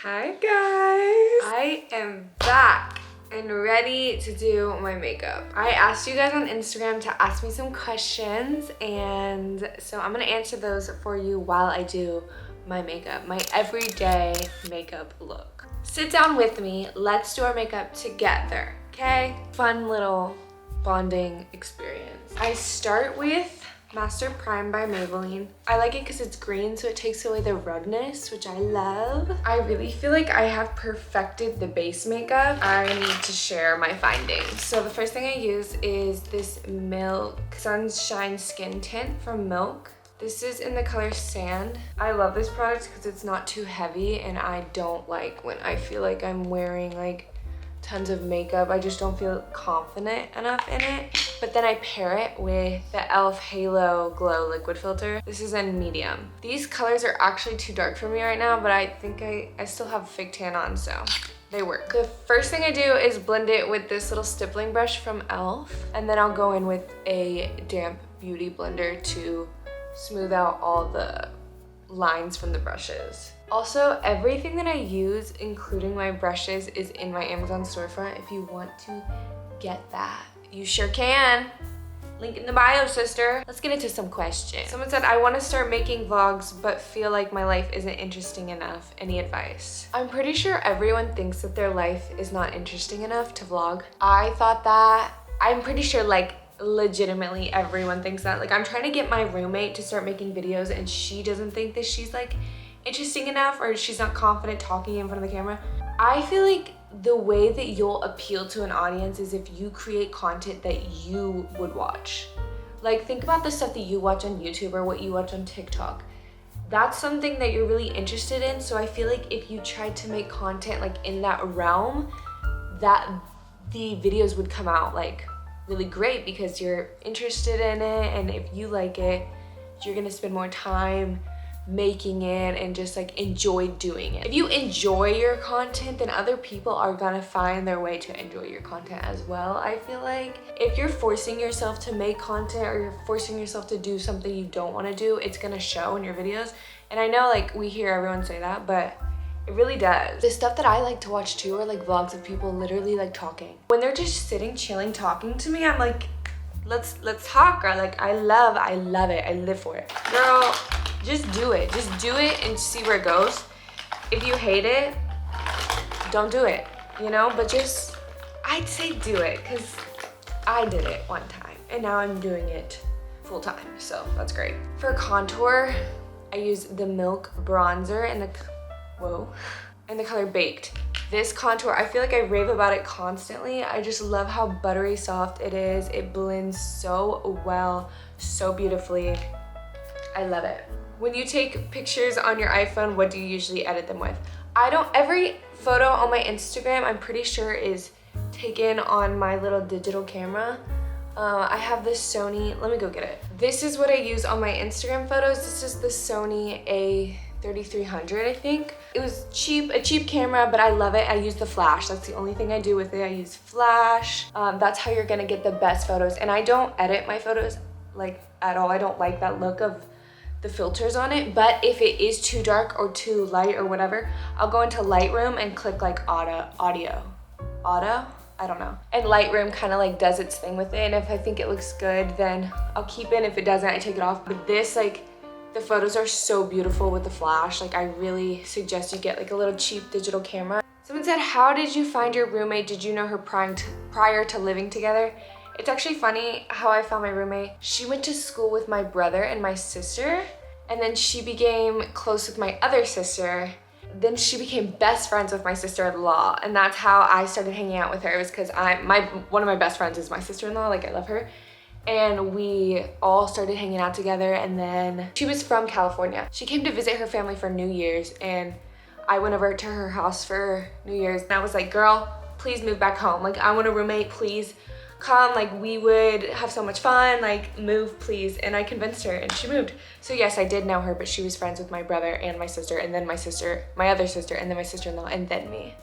Hi guys! I am back and ready to do my makeup. I asked you guys on Instagram to ask me some questions, and so I'm gonna answer those for you while I do my makeup, my everyday makeup look. Sit down with me, let's do our makeup together, okay? Fun little bonding experience. I start with Master Prime by Maybelline. I like it because it's green, so it takes away the rugness, which I love. I really feel like I have perfected the base makeup. I need to share my findings. So the first thing I use is this Milk Sunshine Skin Tint from Milk. This is in the color Sand. I love this product because it's not too heavy, and I don't like when I feel like I'm wearing like tons of makeup. I just don't feel confident enough in it. But then I pair it with the e.l.f. Halo Glow Liquid Filter. This is in medium. These colors are actually too dark for me right now, but I think I still have fake tan on, so they work. The first thing I do is blend it with this little stippling brush from e.l.f. And then I'll go in with a damp beauty blender to smooth out all the lines from the brushes. Also, everything that I use, including my brushes, is in my Amazon storefront. If you want to get that, you sure can. Link in the bio, sister. Let's get into some questions. Someone said, I want to start making vlogs, but feel like my life isn't interesting enough. Any advice? I'm pretty sure everyone thinks that their life is not interesting enough to vlog. I thought that. I'm pretty sure like legitimately everyone thinks that. Like, I'm trying to get my roommate to start making videos, and she doesn't think that she's like interesting enough, or she's not confident talking in front of the camera. I feel like the way that you'll appeal to an audience is if you create content that you would watch. Like, think about the stuff that you watch on YouTube or what you watch on TikTok. That's something that you're really interested in, so I feel like if you tried to make content like in that realm, that the videos would come out like really great because you're interested in it, and if you like it, you're gonna spend more time making it and just like enjoy doing it. If you enjoy your content, then other people are gonna find their way to enjoy your content as well. I feel like if you're forcing yourself to make content, or you're forcing yourself to do something you don't want to do, it's gonna show in your videos. And I know like we hear everyone say that, but it really does. The stuff that I like to watch too are like vlogs of people literally like talking. When they're just sitting, chilling, talking to me, I'm like, let's talk. Or like, I love it. I live for it. Girl, just do it. Just do it and see where it goes. If you hate it, don't do it, you know? But just, I'd say do it, because I did it one time and now I'm doing it full time, so that's great. For contour, I use the Milk bronzer in the color Baked. This contour, I feel like I rave about it constantly. I just love how buttery soft it is. It blends so well, so beautifully. I love it. When you take pictures on your iPhone, what do you usually edit them with? Every photo on my Instagram, I'm pretty sure is taken on my little digital camera. I have this Sony, let me go get it. This is what I use on my Instagram photos. This is the Sony A3300, I think. It was cheap, a cheap camera, but I love it. I use the flash. That's the only thing I do with it. I use flash. That's how you're gonna get the best photos. And I don't edit my photos like at all. I don't like that look of the filters on it, but if it is too dark or too light or whatever, I'll go into Lightroom and click like auto, I don't know. And Lightroom kind of like does its thing with it, and if I think it looks good, then I'll keep it, and if it doesn't, I take it off. But this, like, the photos are so beautiful with the flash. Like, I really suggest you get like a little cheap digital camera. Someone said, how did you find your roommate? Did you know her prior to living together? It's actually funny how I found my roommate. She went to school with my brother and my sister, and then she became close with my other sister. Then she became best friends with my sister-in-law, and that's how I started hanging out with her. It was because one of my best friends is my sister-in-law. Like, I love her. And we all started hanging out together, and then she was from California. She came to visit her family for New Year's, and I went over to her house for New Year's, and I was like, girl, please move back home. Like, I want a roommate, please come, like, we would have so much fun, like, move please. And I convinced her, and she moved. So yes, I did know her, but she was friends with my brother and my sister, and then my other sister, and then my sister-in-law, and then me.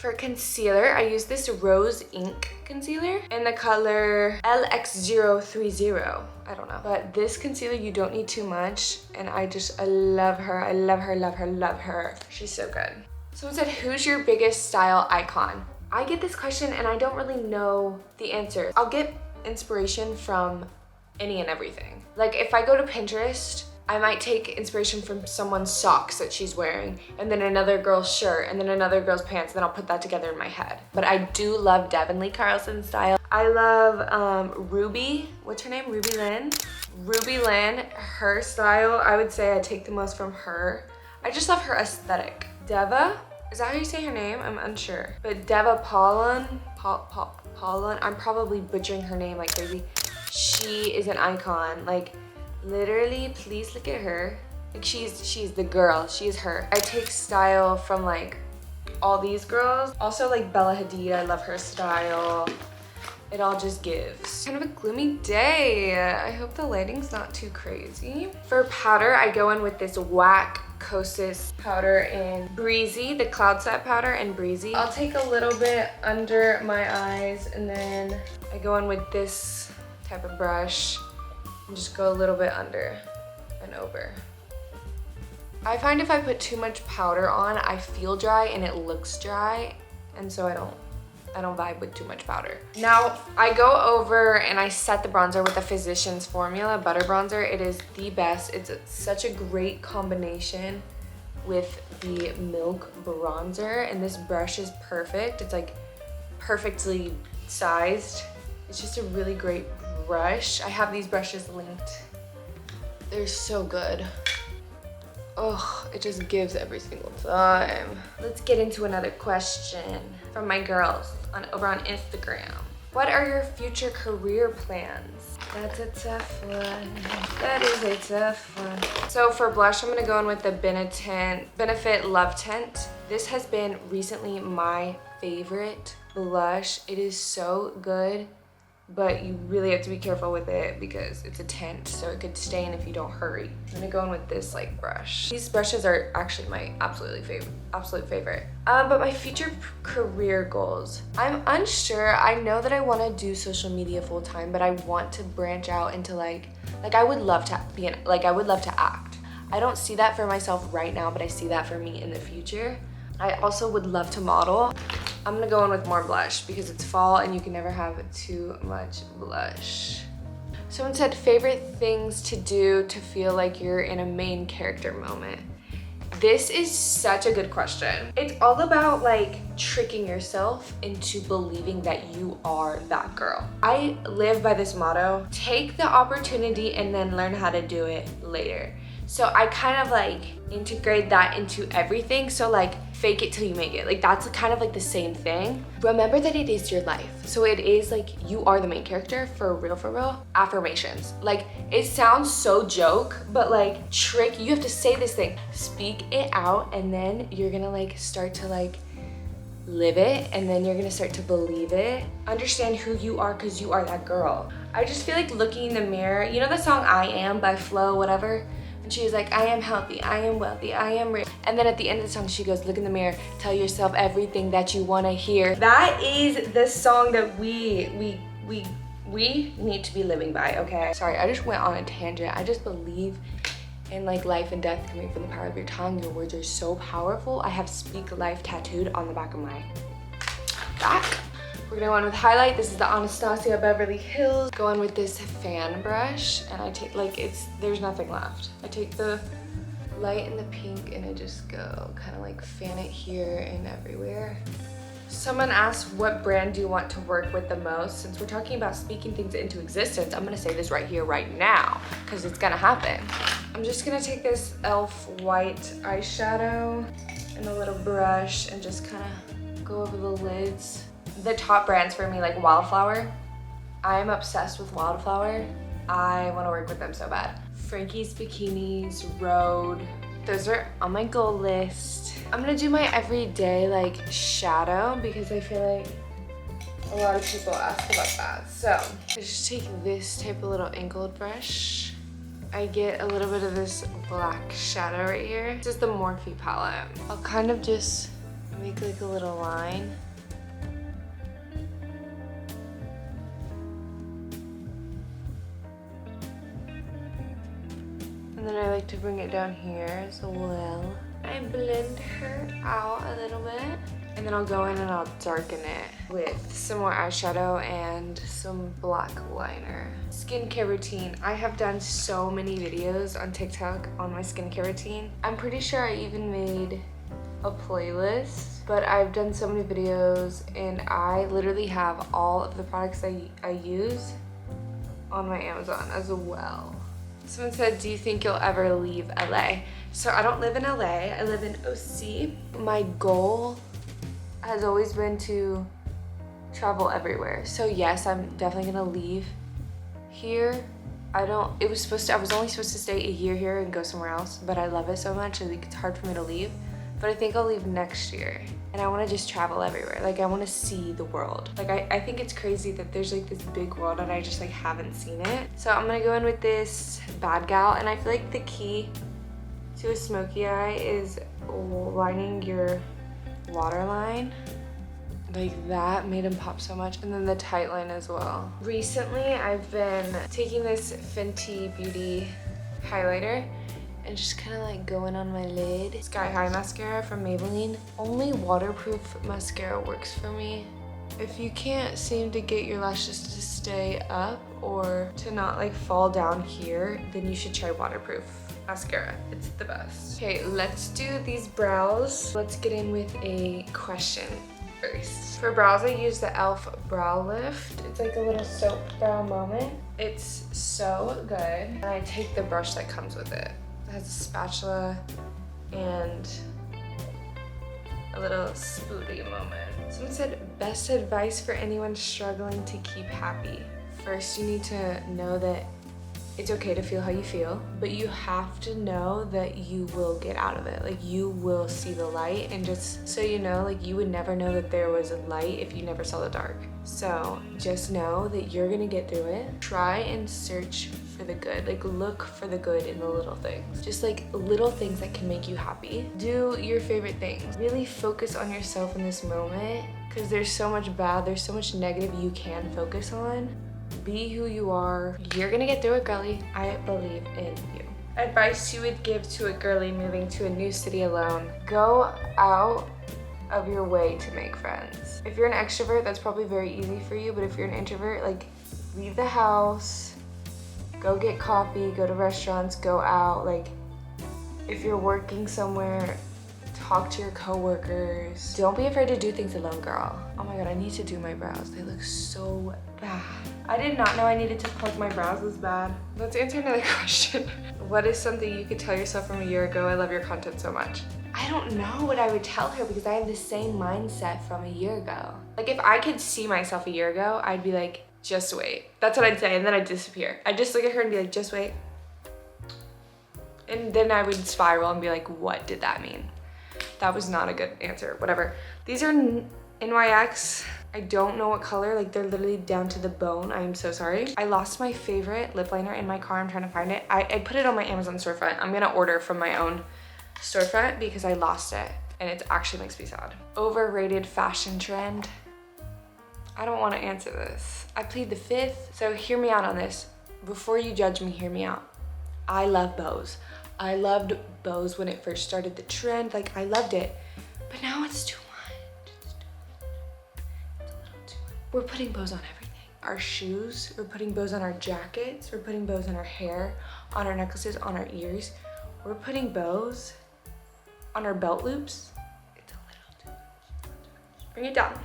For concealer, I use this Rose Ink concealer in the color LX030. I don't know. But this concealer, you don't need too much. And I love her. I love her, love her, love her. She's so good. Someone said, who's your biggest style icon? I get this question and I don't really know the answer. I'll get inspiration from any and everything. Like if I go to Pinterest, I might take inspiration from someone's socks that she's wearing, and then another girl's shirt, and then another girl's pants, and then I'll put that together in my head. But I do love Devin Lee Carlson's style. I love Ruby, what's her name? Ruby Lynn? Ruby Lynn, her style, I would say I take the most from her. I just love her aesthetic. Deva, is that how you say her name? I'm unsure. But Deva Paulin, I'm probably butchering her name like crazy. She is an icon. Like, literally, please look at her. Like she's the girl, she is her. I take style from like all these girls. Also like Bella Hadid, I love her style. It all just gives. Kind of a gloomy day. I hope the lighting's not too crazy. For powder, I go in with this Whack Kosas powder in Breezy, the Cloud Set powder in Breezy. I'll take a little bit under my eyes and then I go in with this type of brush and just go a little bit under and over. I find if I put too much powder on, I feel dry and it looks dry, and so I don't vibe with too much powder. Now I go over and I set the bronzer with the Physicians Formula Butter Bronzer. It is the best. It's such a great combination with the Milk Bronzer, and this brush is perfect. It's like perfectly sized. It's just a really great brush. I have these brushes linked. They're so good. Oh, it just gives every single time. Let's get into another question from my girls over on Instagram. What are your future career plans? That's a tough one. That is a tough one. So for blush, I'm gonna go in with the Benefit Love Tint. This has been recently my favorite blush. It is so good, but you really have to be careful with it because it's a tint, so it could stain if you don't hurry. I'm gonna go in with this like brush. These brushes are actually my absolute favorite. But my future career goals, I'm unsure. I know that I want to do social media full time, but I want to branch out into like I would love to I would love to act. I don't see that for myself right now, but I see that for me in the future. I also would love to model. I'm gonna go in with more blush because it's fall and you can never have too much blush. Someone said favorite things to do to feel like you're in a main character moment. This is such a good question. It's all about like tricking yourself into believing that you are that girl. I live by this motto, take the opportunity and then learn how to do it later. So I kind of like integrate that into everything. So like fake it till you make it. Like that's kind of like the same thing. Remember that it is your life. So it is like you are the main character for real. Affirmations. Like it sounds so joke, but like you have to say this thing. Speak it out and then you're gonna like start to like live it, and then you're gonna start to believe it. Understand who you are because you are that girl. I just feel like looking in the mirror. You know the song I Am by Flo, whatever? And she's like, I am healthy, I am wealthy, I am rich. And then at the end of the song, she goes, look in the mirror, tell yourself everything that you wanna hear. That is the song that we need to be living by, okay? Sorry, I just went on a tangent. I just believe in like life and death coming from the power of your tongue. Your words are so powerful. I have Speak Life tattooed on the back of my back. We're gonna go on with highlight. This is the Anastasia Beverly Hills. Go on with this fan brush, and I take there's nothing left. I take the light and the pink and I just go kind of like fan it here and everywhere. Someone asked, what brand do you want to work with the most? Since we're talking about speaking things into existence, I'm gonna say this right here, right now, because it's gonna happen. I'm just gonna take this e.l.f. white eyeshadow and a little brush and just kind of go over the lids. The top brands for me, like Wildflower. I am obsessed with Wildflower. I want to work with them so bad. Frankie's Bikinis, Rhode. Those are on my goal list. I'm gonna do my everyday like shadow because I feel like a lot of people ask about that. So I just take this type of little angled brush. I get a little bit of this black shadow right here. This is the Morphe palette. I'll kind of just make like a little line. And then I like to bring it down here as well. I blend her out a little bit. And then I'll go in and I'll darken it with some more eyeshadow and some black liner. Skincare routine. I have done so many videos on TikTok on my skincare routine. I'm pretty sure I even made a playlist, but I've done so many videos and I literally have all of the products I use on my Amazon as well. Someone said, do you think you'll ever leave LA? So I don't live in LA, I live in OC. My goal has always been to travel everywhere. So yes, I'm definitely gonna leave here. I was only supposed to stay a year here and go somewhere else, but I love it so much, I think it's hard for me to leave. But I think I'll leave next year. And I wanna just travel everywhere. Like I wanna see the world. Like I think it's crazy that there's like this big world and I just like haven't seen it. So I'm gonna go in with this Bad Gal, and I feel like the key to a smoky eye is lining your waterline. Like that made him pop so much. And then the tight line as well. Recently, I've been taking this Fenty Beauty highlighter and just kind of like going on my lid. Sky High mascara from Maybelline. Only waterproof mascara works for me. If you can't seem to get your lashes to stay up or to not like fall down here, then you should try waterproof mascara. It's the best. Okay, let's do these brows. Let's get in with a question first. For brows, I use the e.l.f. Brow Lift. It's like a little soap brow moment. It's so good. And I take the brush that comes with it. It has a spatula and a little spoolie moment. Someone said, best advice for anyone struggling to keep happy. First, you need to know that it's okay to feel how you feel, but you have to know that you will get out of it. Like you will see the light, and just so you know, like you would never know that there was a light if you never saw the dark. So just know that you're gonna get through it. Try and search for the good. Like look for the good in the little things. Just like little things that can make you happy. Do your favorite things. Really focus on yourself in this moment, because there's so much bad, there's so much negative you can focus on. Be who you are. You're gonna get through it, girly. I believe in you. Advice you would give to a girly moving to a new city alone. Go out of your way to make friends. If you're an extrovert, that's probably very easy for you, but if you're an introvert, like leave the house, go get coffee, go to restaurants, go out. Like if you're working somewhere, talk to your coworkers. Don't be afraid to do things alone, girl. Oh my god, I need to do my brows. They look so bad. I did not know I needed to pluck my brows this bad. Let's answer another question. What is something you could tell yourself from a year ago? I love your content so much. I don't know what I would tell her, because I have the same mindset from a year ago. Like if I could see myself a year ago, I'd be like, just wait. That's what I'd say, and then I'd disappear. I'd just look at her and be like, just wait. And then I would spiral and be like, what did that mean? That was not a good answer, whatever. These are NYX. I don't know what color, like they're literally down to the bone. I am so sorry. I lost my favorite lip liner in my car. I'm trying to find it. I put it on my Amazon storefront. I'm gonna order from my own storefront because I lost it and it actually makes me sad. Overrated fashion trend. I don't wanna answer this. I plead the fifth, so hear me out on this. Before you judge me, hear me out. I love bows. I loved bows when it first started the trend. Like I loved it, but now it's too much. It's a little too much. We're putting bows on everything. Our shoes, we're putting bows on our jackets, we're putting bows on our hair, on our necklaces, on our ears. We're putting bows on our belt loops. It's a little too much. Bring it down.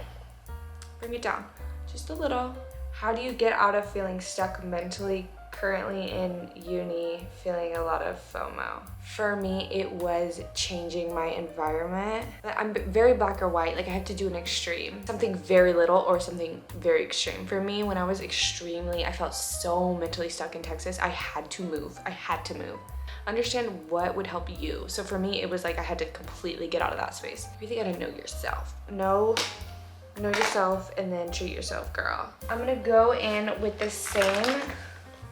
Bring it down. Just a little. How do you get out of feeling stuck mentally? Currently in uni, feeling a lot of FOMO. For me, it was changing my environment. I'm very black or white, like I have to do an extreme. Something very little or something very extreme. For me, when I was I felt so mentally stuck in Texas, I had to move. I had to move. Understand what would help you. So for me, it was like I had to completely get out of that space. You really gotta know yourself. Know yourself and then treat yourself, girl. I'm gonna go in with the same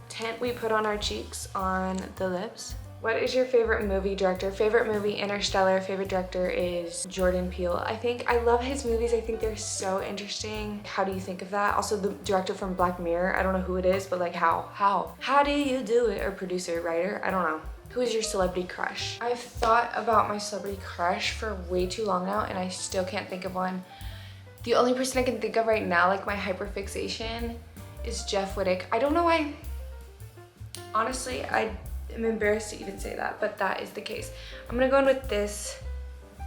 tint we put on our cheeks on the lips. What is your favorite movie director? Favorite movie, Interstellar. Favorite director is Jordan Peele. I love his movies. I think they're so interesting. How do you think of that? Also the director from Black Mirror. I don't know who it is, but like how? How do you do it? Or producer, writer? I don't know. Who is your celebrity crush? I've thought about my celebrity crush for way too long now and I still can't think of one. The only person I can think of right now, like my hyperfixation, is Jeff Wittick. I don't know why. Honestly, I am embarrassed to even say that, but that is the case. I'm gonna go in with this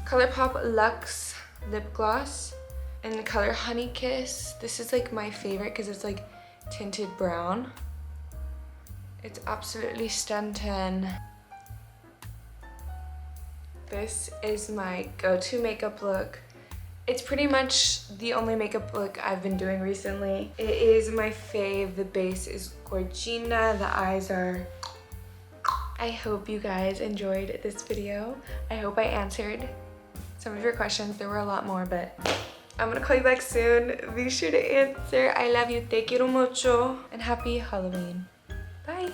ColourPop Luxe lip gloss in the color Honey Kiss. This is like my favorite because it's like tinted brown. It's absolutely stunning. This is my go-to makeup look. It's pretty much the only makeup look I've been doing recently. It is my fave. The base is Gorgina. The eyes are... I hope you guys enjoyed this video. I hope I answered some of your questions. There were a lot more, but I'm gonna call you back soon. Be sure to answer. I love you. Te quiero mucho. And happy Halloween. Bye.